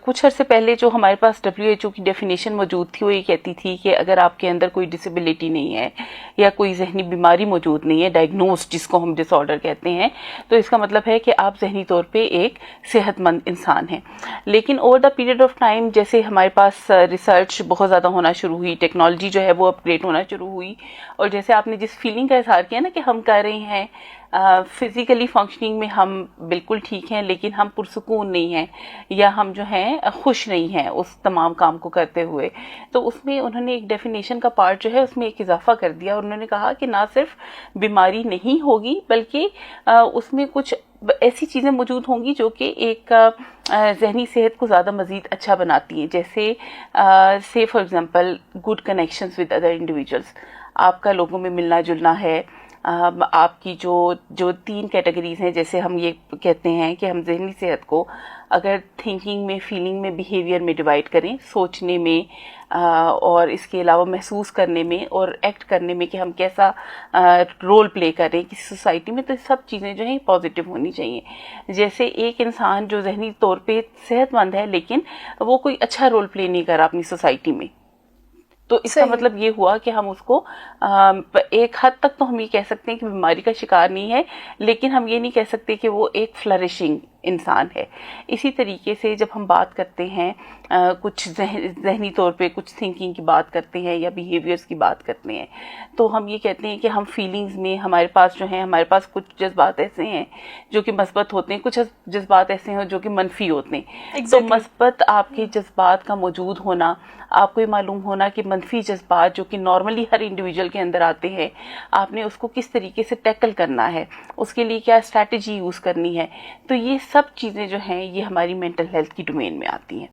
کچھ عرصے پہلے جو ہمارے پاس WHO کی ڈیفینیشن موجود تھی وہ یہ کہتی تھی کہ اگر آپ کے اندر کوئی ڈسیبلٹی نہیں ہے یا کوئی ذہنی بیماری موجود نہیں ہے، ڈائگنوز جس کو ہم ڈس آرڈر کہتے ہیں، تو اس کا مطلب ہے کہ آپ ذہنی طور پہ ایک صحت مند انسان ہیں. لیکن over the period of time جیسے ہمارے پاس ریسرچ بہت زیادہ ہونا شروع ہوئی، ٹیکنالوجی جو ہے وہ اپ گریڈ ہونا شروع ہوئی، اور جیسے آپ نے جس فیلنگ کا اظہار کیا نا کہ ہم کر رہے ہیں فزیکلی فنکشننگ میں ہم بالکل ٹھیک ہیں لیکن ہم پرسکون نہیں ہیں یا ہم جو ہیں خوش نہیں ہیں اس تمام کام کو کرتے ہوئے، تو اس میں انہوں نے ایک ڈیفینیشن کا پارٹ جو ہے اس میں ایک اضافہ کر دیا، اور انہوں نے کہا کہ نہ صرف بیماری نہیں ہوگی بلکہ اس میں کچھ ایسی چیزیں موجود ہوں گی جو کہ ایک ذہنی صحت کو زیادہ مزید اچھا بناتی ہیں، جیسے سے for example good connections with other individuals, آپ کا لوگوں میں ملنا جلنا ہے، آپ کی جو 3 کیٹیگریز ہیں، جیسے ہم یہ کہتے ہیں کہ ہم ذہنی صحت کو اگر تھنکنگ میں، فیلنگ میں، بیہیویئر میں ڈیوائڈ کریں، سوچنے میں اور اس کے علاوہ محسوس کرنے میں اور ایکٹ کرنے میں کہ ہم کیسا رول پلے کر رہے ہیں کسی سوسائٹی میں، تو سب چیزیں جو ہیں پازیٹیو ہونی چاہیے. جیسے ایک انسان جو ذہنی طور پہ صحت مند ہے لیکن وہ کوئی اچھا رول پلے نہیں کر رہا اپنی سوسائٹی میں، تو اس کا مطلب یہ ہوا کہ ہم اس کو ایک حد تک تو ہم یہ کہہ سکتے ہیں کہ بیماری کا شکار نہیں ہے، لیکن ہم یہ نہیں کہہ سکتے کہ وہ ایک فلرشنگ انسان ہے. اسی طریقے سے جب ہم بات کرتے ہیں کچھ ذہنی طور پہ کچھ تھنکنگ کی بات کرتے ہیں یا بیہیویئرس کی بات کرتے ہیں، تو ہم یہ کہتے ہیں کہ ہم فیلنگز میں ہمارے پاس جو ہیں، ہمارے پاس کچھ جذبات ایسے ہیں جو کہ مثبت ہوتے ہیں، کچھ جذبات ایسے ہیں جو کہ منفی ہوتے ہیں. تو مثبت آپ کے جذبات کا موجود ہونا، آپ کو یہ معلوم ہونا کہ منفی جذبات جو کہ نارملی ہر انڈیویجول کے اندر آتے ہیں، آپ نے اس کو کس طریقے سے ٹیکل کرنا ہے، اس کے لیے کیا اسٹریٹجی یوز کرنی ہے، تو یہ سب چیزیں جو ہیں یہ ہماری مینٹل ہیلتھ کی ڈومین میں آتی ہیں.